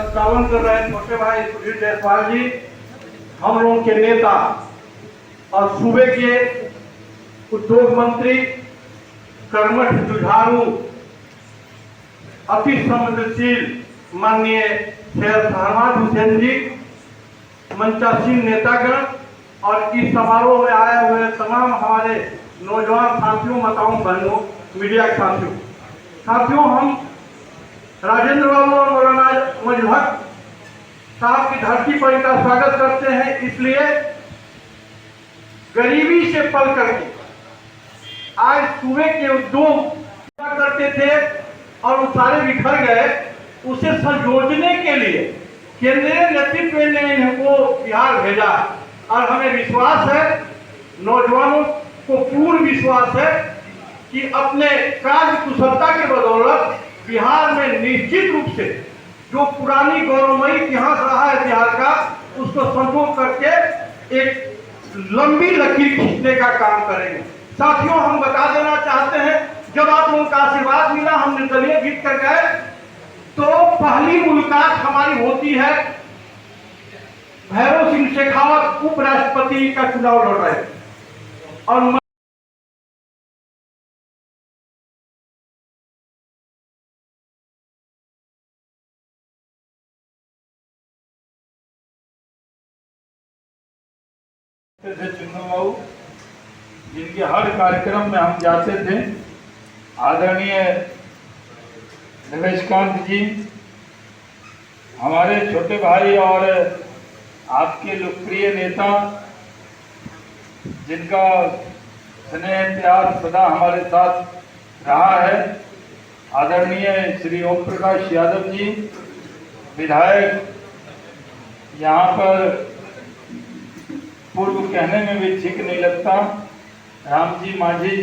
प्रस्तावन कर रहे हैं छोटे भाई सुधीर जायसवाल जी, हम लोगों के नेता और सूबे के उद्योग मंत्री, कर्मठ जुझारू, अति संवेदनशील माननीय सैयद शहनवाज हुसैन जी, मंचासीन नेतागण और इस समारोह में आए हुए तमाम हमारे नौजवान साथियों, माताओं, बहनों, मीडिया के साथियों, हम राजेंद्र बाबू और मौलाना मजहर साहब की धरती पर इनका स्वागत करते हैं। इसलिए गरीबी से पल करके आज सूबे के उद्योग करते थे और वो सारे बिखर गए, उसे संजोने के लिए केंद्रीय नेतृत्व ने इनको बिहार भेजा और हमें विश्वास है, नौजवानों को पूर्ण विश्वास है कि अपने कार्य कुशलता के बदौलत बिहार में निश्चित रूप से जो पुरानी गौरवमयी इतिहास रहा है बिहार का, उसको संजो करके एक लंबी लकीर खींचने का काम करेंगे। साथियों, हम बता देना चाहते हैं, जब आप लोगों का आशीर्वाद मिला, हम निर्दलीय जीत कर गए, तो पहली मुलाकात हमारी होती है भैरव सिंह शेखावत उपराष्ट्रपति का चुनाव लड़ रहे और बाबू जिनके हर कार्यक्रम में हम जाते थे, आदरणीय निवेशकांत जी, हमारे छोटे भाई और आपके लोकप्रिय नेता जिनका स्नेह प्यार सदा हमारे साथ रहा है, आदरणीय श्री ओम प्रकाश यादव जी, विधायक, यहाँ पर पूर्व कहने में भी ठीक नहीं लगता, राम जी मांझी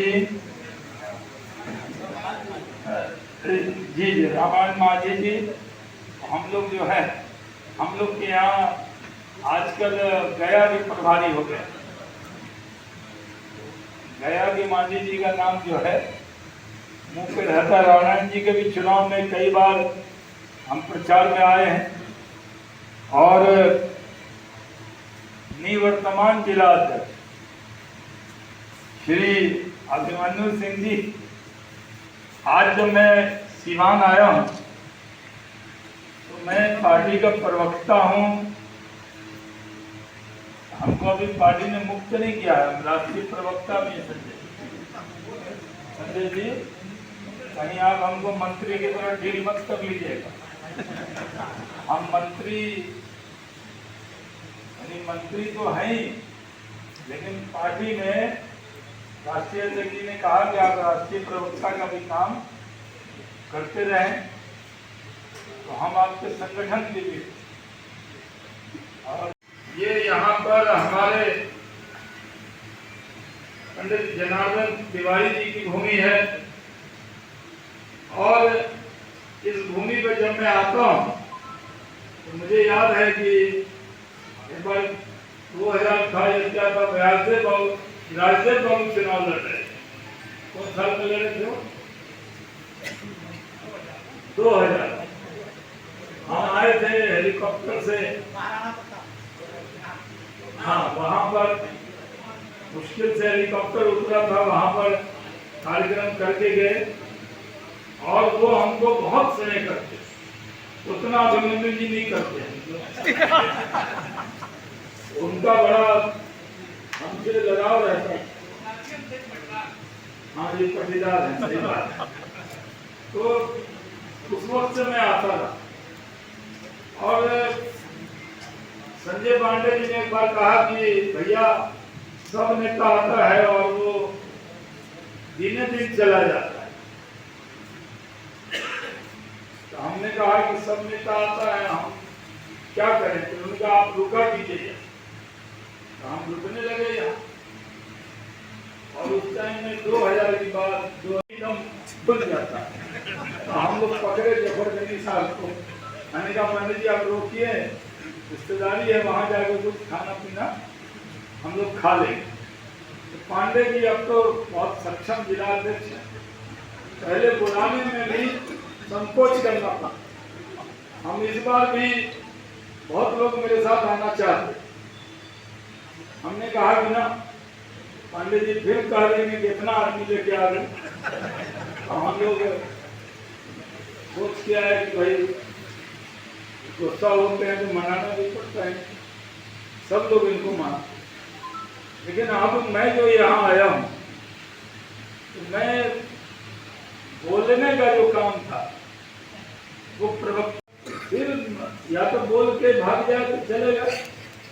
जी रामायण मांझी जी, हम लोग जो है, हम लोग के यहाँ आजकल गया भी प्रभारी हो गया। गया भी मांझी जी का नाम जो है मुंह पे रहता। नारायण जी के भी चुनाव में कई बार हम प्रचार में आए हैं और निवर्तमान जिला अध्यक्ष श्री अभिमन्यु सिंह जी, आज जब मैं सीवान आया हूं तो मैं पार्टी का प्रवक्ता हूं। हमको अभी पार्टी ने मुक्त नहीं किया है, राष्ट्रीय प्रवक्ता भी है संजय जी। कहीं आप हमको मंत्री की तरह डील मत कर लीजिएगा। हम मंत्री तो हैं ही, लेकिन पार्टी में राष्ट्रीय अध्यक्ष जी ने कहा कि आप राष्ट्रीय प्रवक्ता का भी काम करते रहें, तो हम आपके संगठन के भी। और ये यहाँ पर हमारे पंडित जनार्दन तिवारी जी की भूमि है और इस भूमि पर जब मैं आता हूँ तो मुझे याद है कि एक बार 2000 क्या था, राजदेव बाबू चुनाव लड़ रहे, कौन साल में लड़े थे? 2000। हम आए थे हेलीकॉप्टर से, हाँ, वहां पर मुश्किल से हेलीकॉप्टर उतरा था, वहां पर कार्यक्रम करके गए और वो हमको बहुत स्नेह करते, उतना अभिमन्यु जी नहीं करते। उनका बड़ा हमसे लगाव रहता है। हाँ जी, पटीदार है, सही बात। तो उस वक्त से मैं आता था और संजय पांडे जी ने एक बार कहा कि भैया सब नेता आता है और वो दिने दिन चला जाता है। तो हमने कहा कि सब नेता आता है, हम क्या करें? तो उन्होंने कहा आप रुका कीजिए। तो हम रुकने लगे यहाँ और उस टाइम में 2000 की बात, जो एकदम खुल जाता है। तो हम लोग पकड़े जफरगंदी साहब को, मैंने कहा पंडित जी आप रोकिए, रिश्तेदारी है, वहां जाकर कुछ खाना पीना हम लोग खा लेंगे। तो पांडे जी अब तो बहुत सक्षम जिला अध्यक्ष है, पहले बुलाने में भी संकोच करना पड़ा। हम इस बार भी बहुत लोग मेरे साथ आना चाहते। हमने कहा कि ना पांडे जी फिर कह देंगे कि इतना आदमी लेके आ गए। हम लोग सोच के आए कि भाई गुस्सा होते हैं तो मनाना भी पड़ता है, सब लोग इनको मान। लेकिन अब मैं जो यहाँ आया हूँ तो मैं बोलने का जो काम था वो प्रवक्ता फिर या तो बोल के भाग जाए तो चलेगा,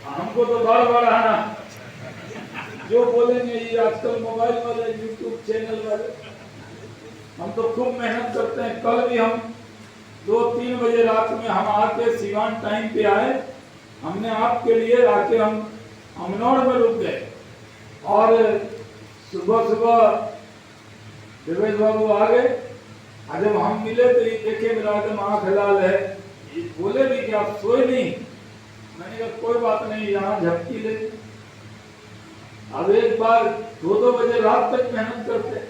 हमको तो बार बार आना जो बोलेंगे ये आजकल मोबाइल वाले यूट्यूब चैनल वाले। हम तो खूब मेहनत करते हैं। कल भी हम 2-3 बजे रात में हम आके सिवान टाइम पे आए। हमने आपके लिए आके हम अमनौर में रुक गए और सुबह सुबह देवेश बाबू आ गए। जब हम मिले तो ये देखे मेरा एकदम आँख लाल है। ये बोले भी कि आप सोए नहीं। मैंने कहा कोई बात नहीं, यहाँ झपकी ले। अब एक बार 2-2 बजे रात तक मेहनत करते,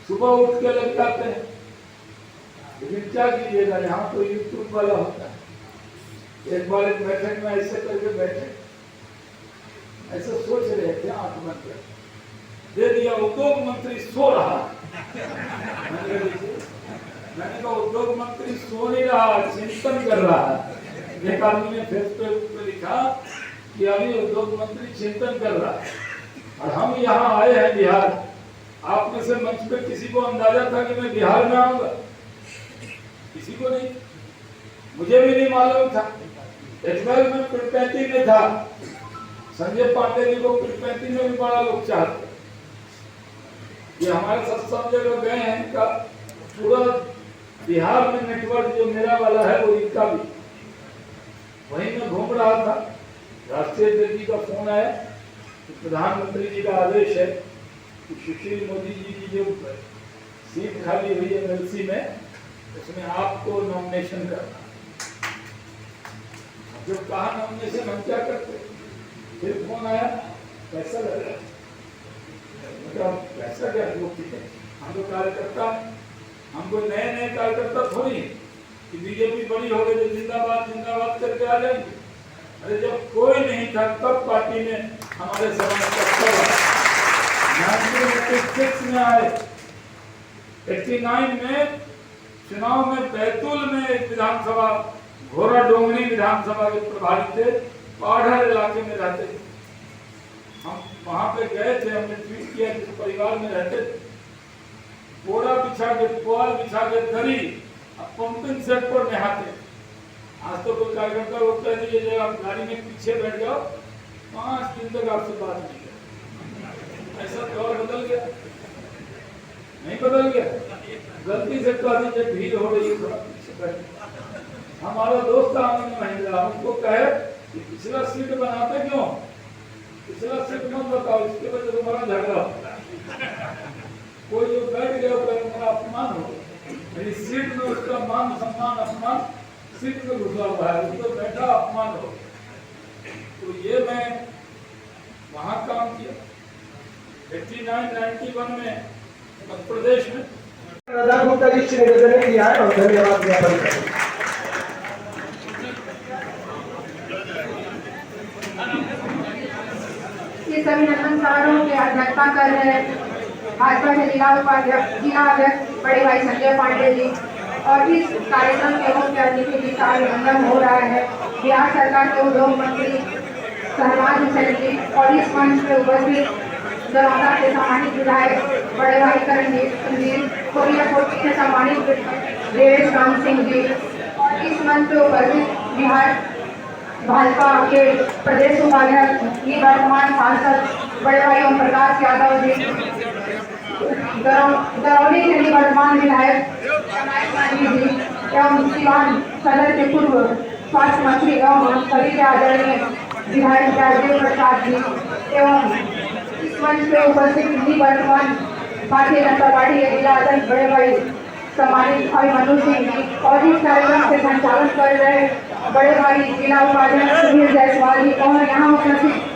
सुबह उठ के लग जाते हैं। लेकिन क्या कीजिएगा, यहाँ तो यूट्यूब वाला होता है। एक बार एक बैठक में ऐसे करके बैठे, ऐसे सोच रहे थे, आंख बंद कर दे दिया उद्योग मंत्री सो रहा। मैंने कहा उद्योग मंत्री सो नहीं रहा, चिंतन कर रहा है। एक आदमी ने फेसबुक पे लिखा कि अभी उद्योग मंत्री चिंतन कर रहा है। और हम यहाँ आए हैं बिहार। आप में से मंच पे किसी को अंदाजा था कि मैं बिहार में आऊंगा? किसी को नहीं, मुझे भी नहीं मालूम था। इजमेर में पीरपैंती में था, संजय पांडे जी को पीरपैंती में भी बड़ा लोग चाहते। ये हमारे सत्संग जगह गए हैं, इनका पूरा बिहार में नेटवर्क जो मेरा वाला है वो इनका भी। वहीं में घूम रहा था, राष्ट्रीय अध्यक्ष जी का फोन आया कि प्रधानमंत्री जी का आदेश है कि सुशील मोदी जी की जो सीट खाली हुई है एमएलसी में, उसमें आपको नॉमिनेशन करना। जब कहा नॉमिनेशन हम क्या करते, फिर फोन आया कैसा लग रहा है, मतलब कैसा क्या लोग है, हम तो कार्यकर्ता, हम कोई नए कार्यकर्ता थोड़ी कि बीजेपी बड़ी हो गई तो जिंदाबाद जिंदाबाद करके आ जाएंगे। अरे जब कोई नहीं था तब पार्टी ने हमारे समाज का 1986 में आए, 89 में चुनाव में बैतूल में एक विधानसभा, घोरा डोंगरी विधानसभा के प्रभारी थे, पाढ़र इलाके में रहते थे। हम वहां पे गए थे, हमने ट्वीट किया जिस परिवार में रहते थे, बोरा बिछा के, पुआल बिछा के दरी, पंपिंग सेट पर नहाते। आज तो कोई कार्यकर्ता वो कह दीजिए आप गाड़ी में पीछे बैठ जाओ, 5 दिन तक आपसे बात नहीं करें। ऐसा दौर बदल गया, नहीं बदल गया? गलती से कह दीजिए भीड़ हो रही है थोड़ा पीछे बैठ। हमारा दोस्त आनंद महिंद्रा हमको कहे कि पिछला सीट बनाते क्यों, पिछला सीट मत बताओ, इसके वजह से तुम्हारा झगड़ा होता है। कोई जो बैठ गया मेरा अपमान हो, मेरी सीट में उसका मान सम्मान अपमान सीट में घुसा हुआ है, उसको बैठा अपमान हो। तो ये मैं वहां काम किया 89-91 में मध्य प्रदेश में। गुप्ता जी से निवेदन किया है और धन्यवाद ज्ञापन करें। इस अभिनंदन समारोह की अध्यक्षता कर रहे भाजपा के जिला अध्यक्ष बड़े भाई संजय पांडे जी, और इस कार्यक्रम के मुख्य अतिथि जी का अभिनंदन हो रहा है बिहार सरकार के उद्योग मंत्री शहनाज हुसैन जी, और इस मंच में उपस्थित दरौंदा के सम्मानित विधायक बड़े भाई करणजीत सिंह जी, कोरिया कोटी के सम्मानित देवेश राम सिंह जी, और इस मंच में उपस्थित बिहार भाजपा के प्रदेश उपाध्यक्ष वर्तमान सांसद बड़े भाई ओम प्रकाश यादव जी, दरौली के निवर्तमान विधायक जी एवं सिवान सदर के पूर्व स्वास्थ्य मंत्री एवं सभी के आदरणीय विधायक राजेंद्र प्रसाद जी, एवं इस मंच पे उपस्थित वर्तमान भारतीय जनता पार्टी के जिला अध्यक्ष बड़े भाई सम्मानित भाई मनु सिंह जी, और इस कार्यक्रम के संचालन कर रहे बड़े भाई जिला उपाध्यक्ष सुनील जायसवाल जी, और यहाँ उपस्थित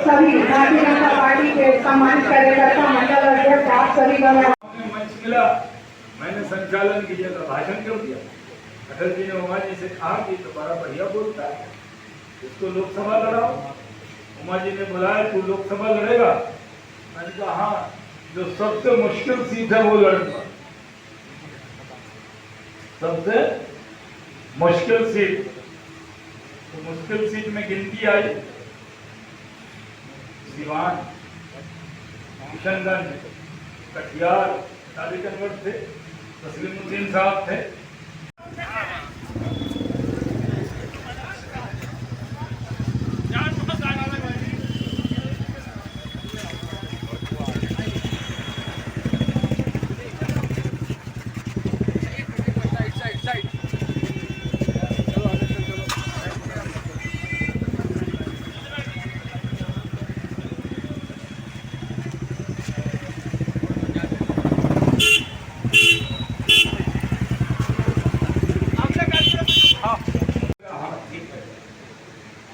सभी भारतीय जनता पार्टी के सम्मानित कार्यकर्ता मंडल अध्यक्ष, आप सभी का मंच मिला, मैंने संचालन किया था, भाषण कर दिया। अटल जी ने उमा जी से कहा कि तो बड़ा बढ़िया बोलता है, इसको लोकसभा लड़ाओ। उमा जी ने बुलाया, तू लोकसभा लड़ेगा? मैंने कहा हाँ, जो सबसे मुश्किल सीट है वो लड़ूंगा, सबसे मुश्किल सीट। तो मुश्किल सीट में गिनती आई, सिवान, किशनगंज, कटिहार, कालीकंवर थे, तस्लीमुद्दीन साहब थे।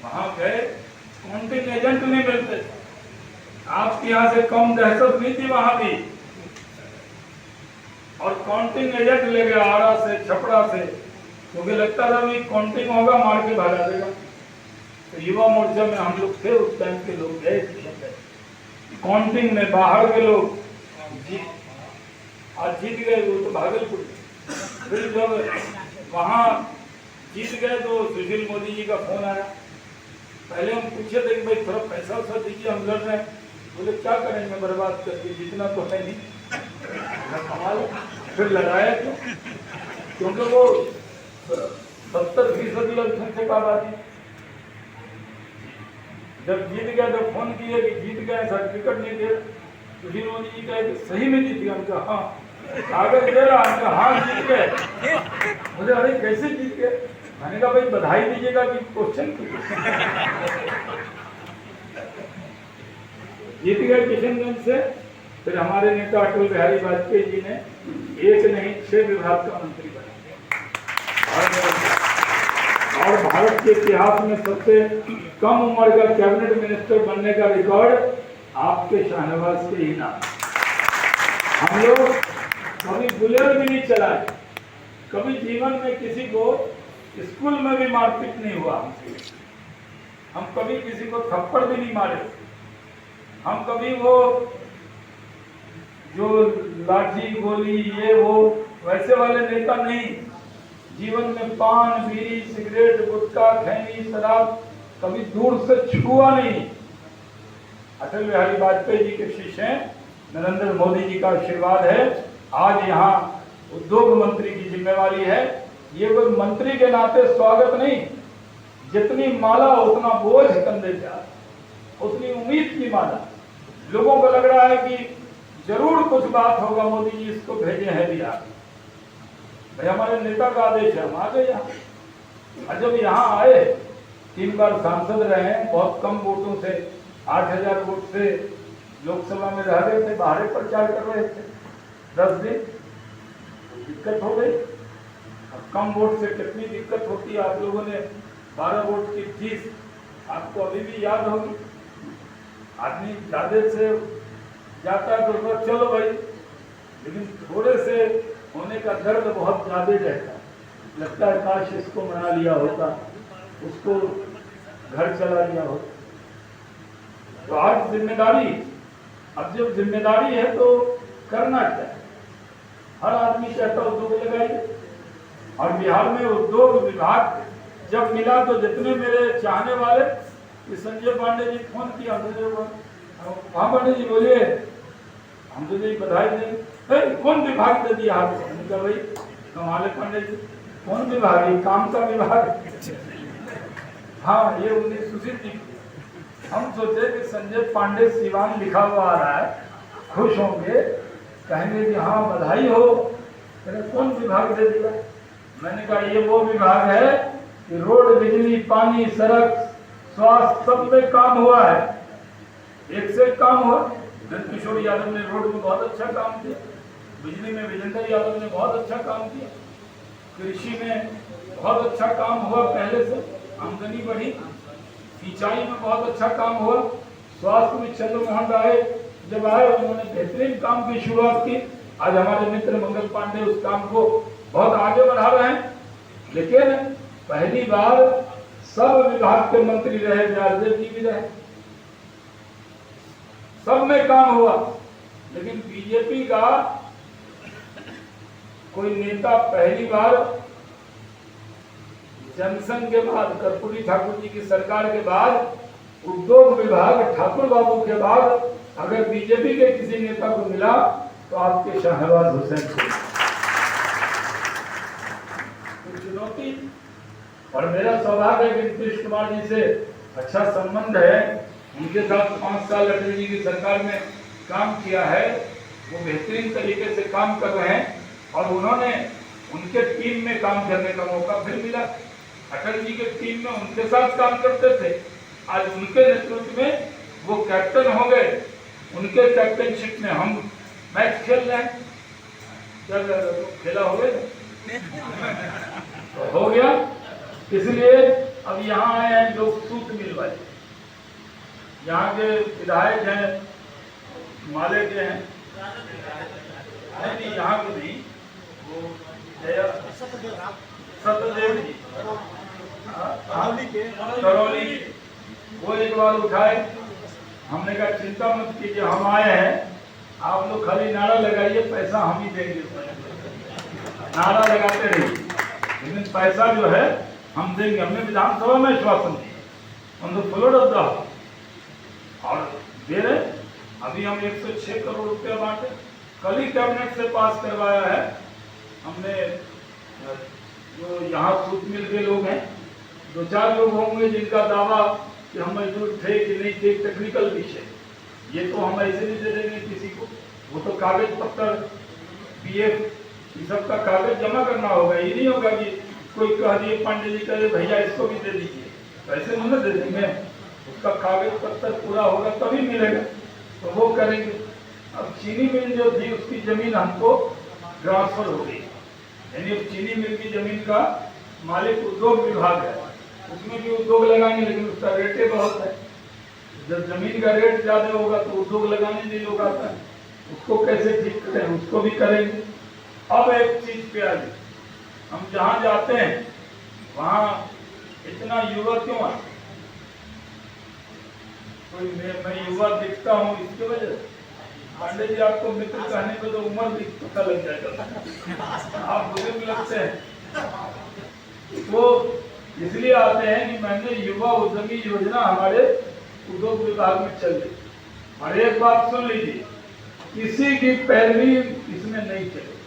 वहां गए, काउंटिंग एजेंट नहीं मिलते थे। आपके यहाँ से कम दहशत नहीं थी वहां भी, और काउंटिंग एजेंट ले गया आरा से, छपरा से, क्योंकि लगता था भी काउंटिंग होगा मार के भगा देगा। तो युवा मोर्चा में हम लोग थे, उस टाइम के लोग गए काउंटिंग में, बाहर के लोग आज जीत गए, वो तो भागलपुर। फिर जब वहां जीत गए तो सुशील मोदी जी का फोन आया। पहले हम पूछे थे कि भाई थोड़ा पैसा वैसा दीजिए, हम लड़ रहे हैं। बोले क्या करेंगे बर्बाद करके, जितना तो है नहीं, कमाल। फिर लड़ाया क्योंकि वो 70% लड़के थे आबादी। जब जीत गया तो फोन किए कि जीत गए, सर्टिफिकेट नहीं दे। सुशील मोदी जी कहे कि सही में जीत गया? हम कहा हाँ। कागज दे रहा, हम कहा हाँ जीत गए। बोले अरे कैसे जीत गए? मैंने कहा भाई बधाई दीजिएगा कि क्वेश्चन जीत गए किशनगंज से। फिर हमारे नेता अटल बिहारी वाजपेयी जी ने एक नहीं 6 विभाग का मंत्री बना, और भारत के इतिहास में सबसे कम उम्र का कैबिनेट मिनिस्टर बनने का रिकॉर्ड आपके शाहनवाज के ही नाम। हम लोग कभी बुलेट भी नहीं चलाए, कभी जीवन में किसी को स्कूल में भी मारपीट नहीं हुआ हमसे, हम कभी किसी को थप्पड़ भी नहीं मारे, हम कभी वो जो लाठी गोली ये वो वैसे वाले नेता नहीं। जीवन में पान, बीड़ी, सिगरेट, गुटखा, खैनी, शराब कभी दूर से छुआ नहीं। अटल बिहारी वाजपेयी जी के शिष्य हैं, नरेंद्र मोदी जी का आशीर्वाद है। आज यहाँ उद्योग मंत्री की जिम्मेवारी है। ये कोई मंत्री के नाते स्वागत नहीं, जितनी माला उतना बोझ कंधे पे, उतनी उम्मीद की माला। लोगों को लग रहा है कि जरूर कुछ बात होगा, मोदी जी इसको भेजे हैं बिहार। भाई हमारे नेता का आदेश है, हम आ गए यहाँ। और जब यहाँ आए, 3 बार सांसद रहे, बहुत कम वोटों से, 8000 वोट से लोकसभा में रह रहे थे, बाहर प्रचार कर रहे थे 10 दिन। दिक्कत हो गई। अब कम वोट से कितनी दिक्कत होती है, आप लोगों ने 12 वोट की फीस आपको अभी भी याद होगी। आदमी ज्यादा से जाता है तो चलो भाई, लेकिन थोड़े से होने का दर्द बहुत ज्यादा रहता है। लगता है काश इसको मना लिया होता, उसको घर चला लिया होता। तो आज जिम्मेदारी, अब जब जिम्मेदारी है तो करना क्या है? हर आदमी चाहता उद्योग लगाइए, और बिहार में उद्योग विभाग जब मिला तो जितने मेरे चाहने वाले, संजय पांडे जी फोन किया, हाँ पांडे जी बोलिए, हम तो जी बधाई दें। कौन विभाग दे दिया आपको? भाई कमाल है पांडे जी, कौन विभाग है? काम का विभाग। हाँ ये उन्हें सुशील जी। हम सोचे कि संजय पांडे सिवान लिखा हुआ आ रहा है, खुश होंगे, कहेंगे कि हाँ बधाई हो। कौन विभाग दे दिया? मैंने कहा ये वो विभाग है कि रोड, बिजली, पानी, सड़क, स्वास्थ्य सब में काम हुआ है, एक से एक काम हुआ। नंदकिशोर यादव ने रोड में बहुत अच्छा काम किया, बिजली में विजेंद्र यादव ने बहुत अच्छा काम किया, कृषि में बहुत अच्छा काम हुआ, पहले से आमदनी बढ़ी, सिंचाई में बहुत अच्छा काम हुआ, स्वास्थ्य में चंद्रमोहन राय जब आए उन्होंने बेहतरीन काम की शुरुआत की। आज हमारे मित्र मंगल पांडे उस काम को बहुत आगे बढ़ा रहे हैं। लेकिन पहली बार सब विभाग के मंत्री रहे, व्यासदेव जी भी रहे, सब में काम हुआ। लेकिन बीजेपी का कोई नेता पहली बार जनसंघ के बाद, कर्पूरी ठाकुर जी की सरकार के बाद, उद्योग विभाग ठाकुर बाबू के बाद अगर बीजेपी के किसी नेता को मिला तो आपके शहबाज हुसैन को चुनौती। और मेरा सौभाग्य है कि नीतीश कुमार जी से अच्छा संबंध है, उनके साथ 5 साल अटल जी की सरकार में काम किया है, वो बेहतरीन तरीके से काम कर रहे हैं और उन्होंने उनके टीम में काम करने का मौका फिर मिला। अटल जी के टीम में उनके साथ काम करते थे, आज उनके नेतृत्व में वो कैप्टन हो गए, उनके कैप्टनशिप में हम मैच खेल रहे हैं। चल खेला हो गया तो हो गया। इसलिए अब यहाँ आए हैं लोग सूत मिल वाले, यहाँ के विधायक हैं, माले के हैं, नहीं यहाँ के नहीं, वो सत्यदेव जी करौली, वो एक बार उठाए, हमने कहा चिंता मत कीजिए, हम आए हैं, आप लोग खाली नारा लगाइए, पैसा हम ही देंगे। नारा लगाते रहिए, लेकिन पैसा जो है हम देंगे। हमने विधानसभा में आश्वासन दिया on the floor of the house और दे रहे। अभी हम 106 करोड़ रुपया बांटे, कल ही कैबिनेट से पास करवाया है हमने। जो यहाँ सूत मिल के लोग हैं, 2-4 लोग होंगे जिनका दावा कि हम मजदूर थे कि नहीं थे, टेक्निकल विषय, ये तो हम ऐसे नहीं दे देंगे किसी को, वो तो कागज पत्तर पीएफ ये सब का कागज जमा करना होगा। ये नहीं होगा कि कोई कह दिए पांडे जी कहे भैया इसको भी दे दीजिए, तो ऐसे नहीं दे देंगे, उसका कागज पत्तर पूरा होगा तभी मिलेगा, तो वो करेंगे। अब चीनी मिल जो थी उसकी जमीन हमको ट्रांसफर हो गई, यानी अब चीनी मिल की जमीन का मालिक उद्योग विभाग है, उसमें भी उद्योग लगाएंगे, लेकिन उसका रेटे बहुत है। जब जमीन का रेट ज्यादा होगा तो उद्योग लगाने नहीं लोग आता है, उसको कैसे ठीक करें, उसको भी करेंगे। अब एक चीज पे आ गई, हम जहाँ जाते हैं वहाँ इतना युवा क्यों आते? कोई मैं युवा दिखता हूँ इसके वजह से? पांडे जी आपको मित्र कहने को तो उम्र भी पता लग जाएगा, आप बुजुर्ग लगते हैं। तो इसलिए आते हैं कि मैंने युवा उद्यमी योजना हमारे उद्योग विभाग में चल रही। और एक बात सुन लीजिए, किसी की पैरवी इसमें नहीं चले,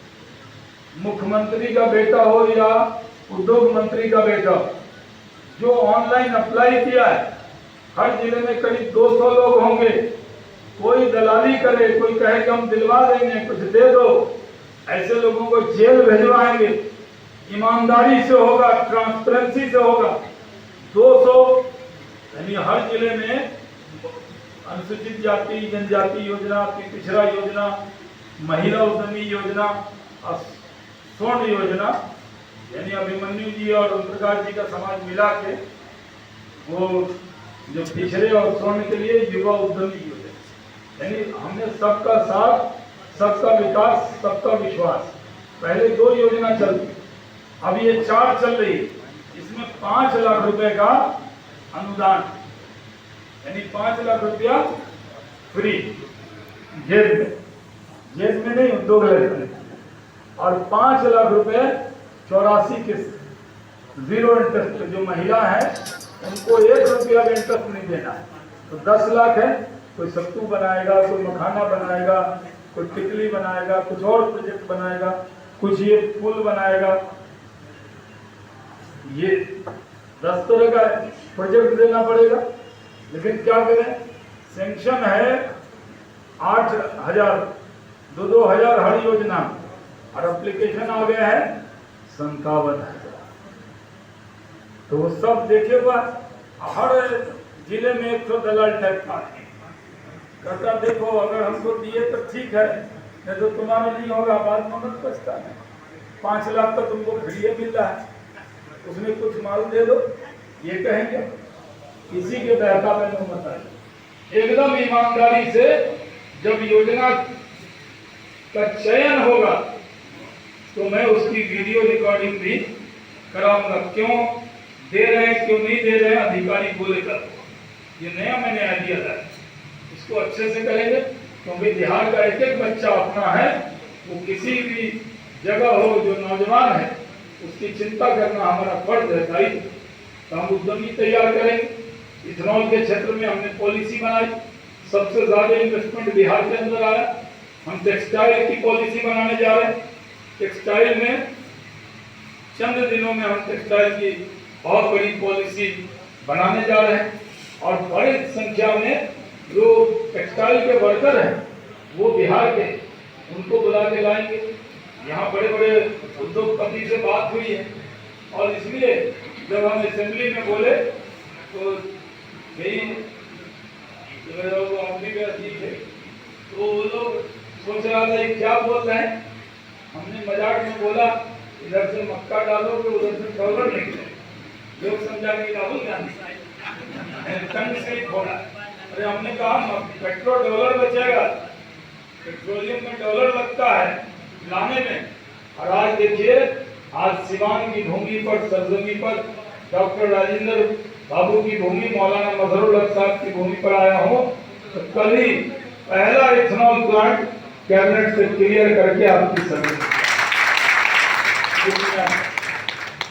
मुख्यमंत्री का बेटा हो या उद्योग मंत्री का बेटा, जो ऑनलाइन अप्लाई किया है, हर जिले में करीब 200 लोग होंगे। कोई दलाली करे, कोई कहे कि हम दिलवा देंगे, कुछ दे दो, ऐसे लोगों को जेल भिजवाएंगे। ईमानदारी से होगा, ट्रांसपेरेंसी से होगा। 200 यानी हर जिले में अनुसूचित जाति जनजाति योजना, पिछड़ा योजना, महिला उद्यमी योजना और स्वर्ण योजना, यानी अभिमन्यु जी और ओम प्रकाश जी का समाज मिला के वो जो पिछड़े और स्वर्ण के लिए युवा उद्यमी योजना, यानी हमने सबका साथ, सबका विकास, सबका विश्वास। पहले 2 योजना चलती, अब ये 4 चल रही। इसमें 5 लाख रुपए का अनुदान, यानी 5 लाख रुपया फ्री, जेब में नहीं, उद्योग लगने, और 5 लाख रुपए 84 किस्त, 0 इंटरेस्ट। जो महिला है उनको 1 रुपया का इंटरेस्ट नहीं देना है। तो 10 लाख है, कोई सत्तू बनाएगा, कोई मखाना बनाएगा, कोई टिकली बनाएगा, कुछ और प्रोजेक्ट बनाएगा, कुछ ये पुल बनाएगा, ये 10 तरह का प्रोजेक्ट देना पड़ेगा। लेकिन क्या करें, सैंक्शन है 8,000, 2,000 हर योजना, और एप्लीकेशन आ गया है 57,000। तो वो सब देखे हुआ, हर जिले में 100 दलाल टाइप का कहता देखो अगर हमको दिए तो ठीक है, नहीं तो तुम्हारा नहीं होगा, बाद में मत पछता है। 5 लाख तो तुमको फ्री मिल रहा है, उसमें कुछ माल दे दो, ये कहेंगे। किसी के बहका में तो मत आए, एकदम ईमानदारी से जब योजना का चयन होगा तो मैं उसकी वीडियो रिकॉर्डिंग भी कराऊंगा। क्यों दे रहे हैं क्यों नहीं दे रहे हैं अधिकारी बोलेगा। ये नया मैंने न्याय दिया था, इसको अच्छे से करेंगे, क्योंकि बिहार का एक एक बच्चा अपना है। वो किसी भी जगह हो जो नौजवान है उसकी चिंता करना हमारा फर्ज है दायित्व। तो हम उद्यमी तैयार करेंगे। इथेनॉल के क्षेत्र में हमने पॉलिसी बनाई, सबसे ज्यादा इन्वेस्टमेंट बिहार के अंदर आया। हम टेक्सटाइल की पॉलिसी बनाने जा रहे हैं। टेक्सटाइल में चंद दिनों में हम टेक्सटाइल की बहुत बड़ी पॉलिसी बनाने जा रहे हैं और बड़ी संख्या में जो टेक्सटाइल के वर्कर हैं वो बिहार के, उनको बुला के लाएंगे। यहाँ बड़े बड़े उद्योगपति से बात हुई है और इसलिए जब हम असेंबली में बोले तो यही ठीक है, तो वो लोग सोच रहा था ये क्या बोल रहे हैं। हमने मजाक में बोला इधर से मक्का डालोगे उधर से डॉलर निकले। लोग समझा कि राहुल गांधी तंग से खोला। अरे हमने कहा पेट्रोल डॉलर बचेगा, पेट्रोलियम में डॉलर लगता है लाने में। और आज देखिए, आज सिवान की भूमि पर, सरजमी पर डॉक्टर राजेंद्र बाबू की भूमि, मौलाना मजहरुल हक साहब की भूमि पर आया हूँ। तो कल ही पहला इथेनॉल प्लांट कैबिनेट से क्लियर करके आपकी सर्विस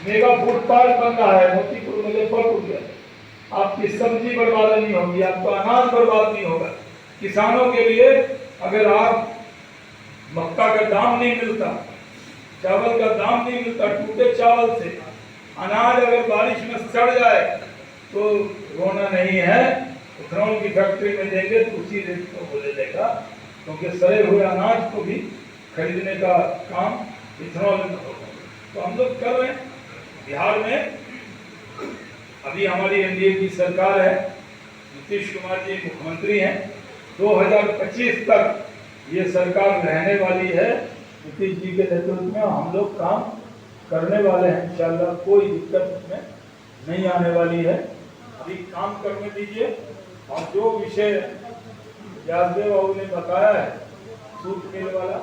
मेगा फूड पार्क बन रहा है मोतीपुर मुजफ्फरपुर में। आपकी सब्जी बर्बाद नहीं होगी, आपका अनाज बर्बाद नहीं होगा। किसानों के लिए अगर आप मक्का का दाम नहीं मिलता, चावल का दाम नहीं मिलता, टूटे चावल से अनाज अगर बारिश में सड़ जाए तो रोना नहीं है। इथेनॉल की फैक्ट्री में देंगे तो उसी रेट को बोले देगा, क्योंकि सड़े हुए अनाज को भी खरीदने का काम इथेनॉल में होगा। तो हम लोग कर रहे हैं। बिहार में अभी हमारी एनडीए की सरकार है, नीतीश कुमार जी मुख्यमंत्री हैं। 2025 तक ये सरकार रहने वाली है नीतीश जी के नेतृत्व में। हम लोग काम करने वाले हैं इंशाल्लाह, कोई दिक्कत इसमें नहीं आने वाली है। अभी काम करने दीजिए। और जो विषय यादव बाबू ने बताया है सूत मिल वाला,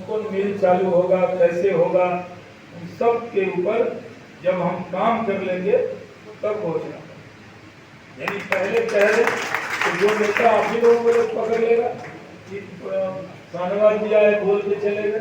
कौन मिल चालू होगा, कैसे होगा, उन सब के ऊपर जब हम काम कर लेंगे तब घोषणा। यानी पहले तो जो नेता आप ही लोगों को पकड़ लेगा, शाहनवाज जी आए बोल के चले गए,